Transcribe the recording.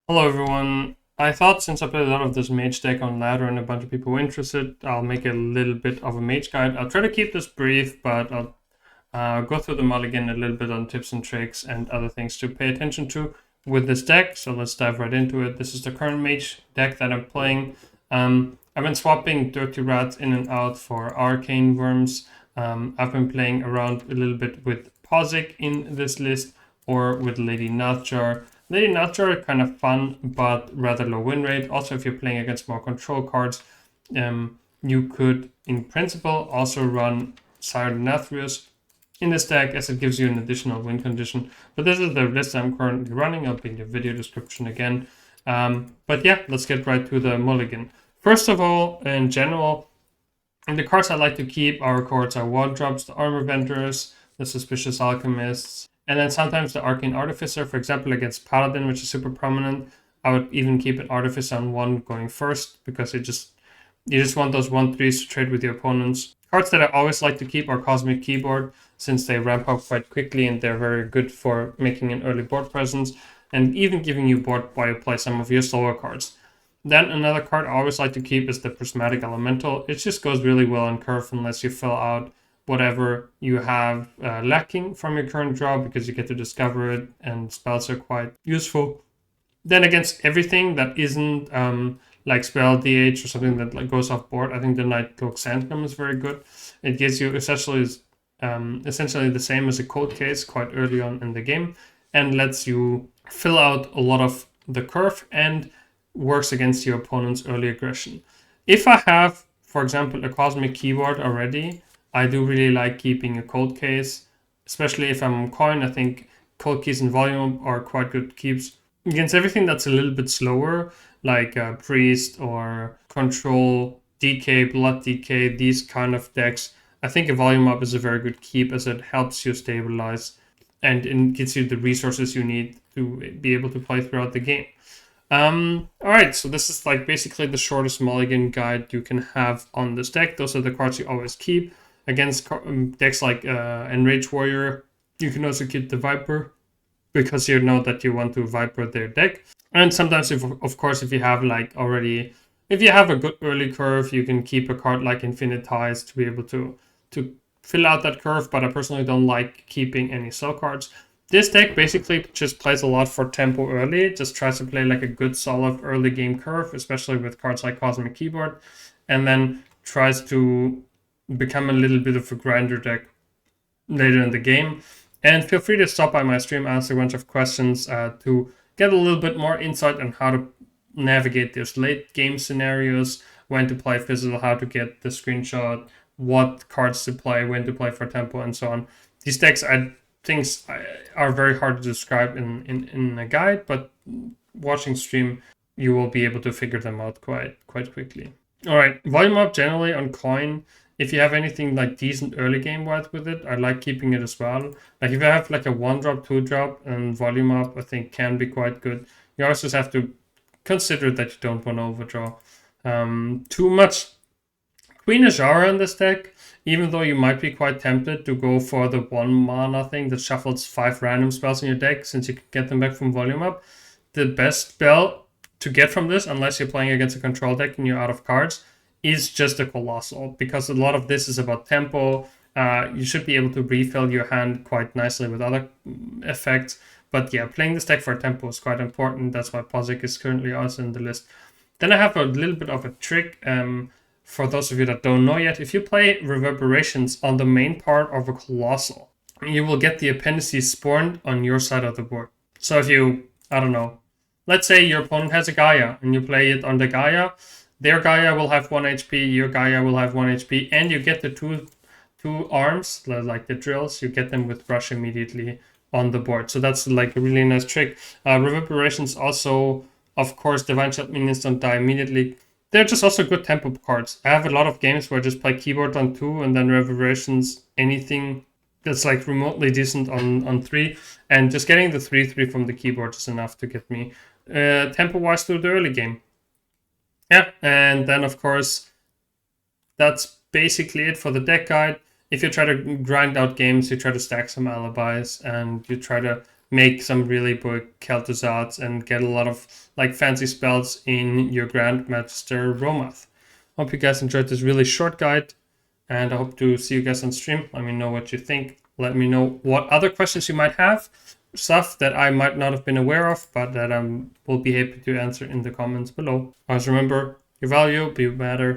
Hello everyone. I thought since I played a lot of this mage deck on ladder and a bunch of people were interested, I'll make a little bit of a mage guide. I'll try to keep this brief, but I'll go through the mulligan a little bit on tips and tricks and other things to pay attention to with this deck. So let's dive right into it. This is the current mage deck that I'm playing. I've been swapping Dirty Rats in and out for Arcane Worms. I've been playing around a little bit with Pozic in this list or with Lady Nightjar. Lady Nightjar are kind of fun, but rather low win rate. Also, if you're playing against more control cards, you could, in principle, also run Siren Nathrius in this deck as it gives you an additional win condition. But this is the list I'm currently running. I'll put the video description again. But yeah, let's get right to the mulligan. First of all, in general, and the cards I like to keep, our cards are 1-drops, the Armor Vendors, the Suspicious Alchemists, and then sometimes the Arcane Artificer, for example, against Paladin, which is super prominent. I would even keep an Artificer on 1 going first, because you just want those 1/3s to trade with your opponents. Cards that I always like to keep are Cosmic Keyboard, since they ramp up quite quickly and they're very good for making an early board presence, and even giving you board while you play some of your slower cards. Then another card I always like to keep is the Prismatic Elemental. It just goes really well on curve unless you fill out whatever you have lacking from your current draw, because you get to discover it and spells are quite useful. Then against everything that isn't like spell DH or something that like goes off board, I think the Night Cloak Sandcom is very good. It gives you essentially the same as a code case quite early on in the game, and lets you fill out a lot of the curve and works against your opponent's early aggression. If I have, for example, a Cosmic Keyboard already, I do really like keeping a cold case, especially if I'm on coin. I think cold keys and volume are quite good keeps against everything that's a little bit slower, like Priest or Control, DK, Blood DK, these kind of decks. I think a volume up is a very good keep as it helps you stabilize and it gives you the resources you need to be able to play throughout the game. Alright, so this is like basically the shortest mulligan guide you can have on this deck. Those are the cards you always keep. Against decks like Enrage Warrior, you can also keep the Viper, because you know that you want to Viper their deck. And sometimes, of course, if you have like already, if you have a good early curve, you can keep a card like Infinitize to be able to fill out that curve, but I personally don't like keeping any slow cards. This deck basically just plays a lot for tempo early. It just tries to play like a good solid early game curve, especially with cards like Cosmic Keyboard, and then tries to become a little bit of a grinder deck later in the game. And feel free to stop by my stream, answer a bunch of questions to get a little bit more insight on how to navigate those late game scenarios, when to play Fizzle, how to get the screenshot, what cards to play, when to play for tempo, and so on. These decks, I think, are very hard to describe in a guide, but watching stream, you will be able to figure them out quite quickly. All right, volume up generally on coin. If you have anything like decent early game wise with it, I like keeping it as well. Like if you have like a 1-drop, 2-drop, and volume up, I think can be quite good. You also just have to consider that you don't want to overdraw too much. Queen Ajara in this deck, even though you might be quite tempted to go for the 1 mana thing that shuffles 5 random spells in your deck, since you can get them back from volume up, the best spell to get from this, unless you're playing against a control deck and you're out of cards, is just a Colossal, because a lot of this is about tempo. You should be able to refill your hand quite nicely with other effects. But yeah, playing this deck for tempo is quite important. That's why Pozic is currently also in the list. Then I have a little bit of a trick for those of you that don't know yet. If you play Reverberations on the main part of a Colossal, you will get the appendices spawned on your side of the board. So if you, I don't know, let's say your opponent has a Gaia and you play it on the Gaia, their Gaia will have 1 HP, your Gaia will have 1 HP, and you get the two arms, like the drills, you get them with Rush immediately on the board. So that's like a really nice trick. Reverberations also, of course, Divine Shot minions don't die immediately. They're just also good tempo cards. I have a lot of games where I just play Keyboard on 2 and then Reverberations, anything that's like remotely decent on 3. And just getting the 3/3 from the keyboard is enough to get me tempo-wise through the early game. Yeah, and then of course, that's basically it for the deck guide. If you try to grind out games, you try to stack some alibis, and you try to make some really big Kel'Thuzards and get a lot of like fancy spells in your Grandmaster Romath. Hope you guys enjoyed this really short guide, and I hope to see you guys on stream. Let me know what you think. Let me know what other questions you might have, stuff that I might not have been aware of, but that I will be happy to answer in the comments below. Always remember, your value, be better.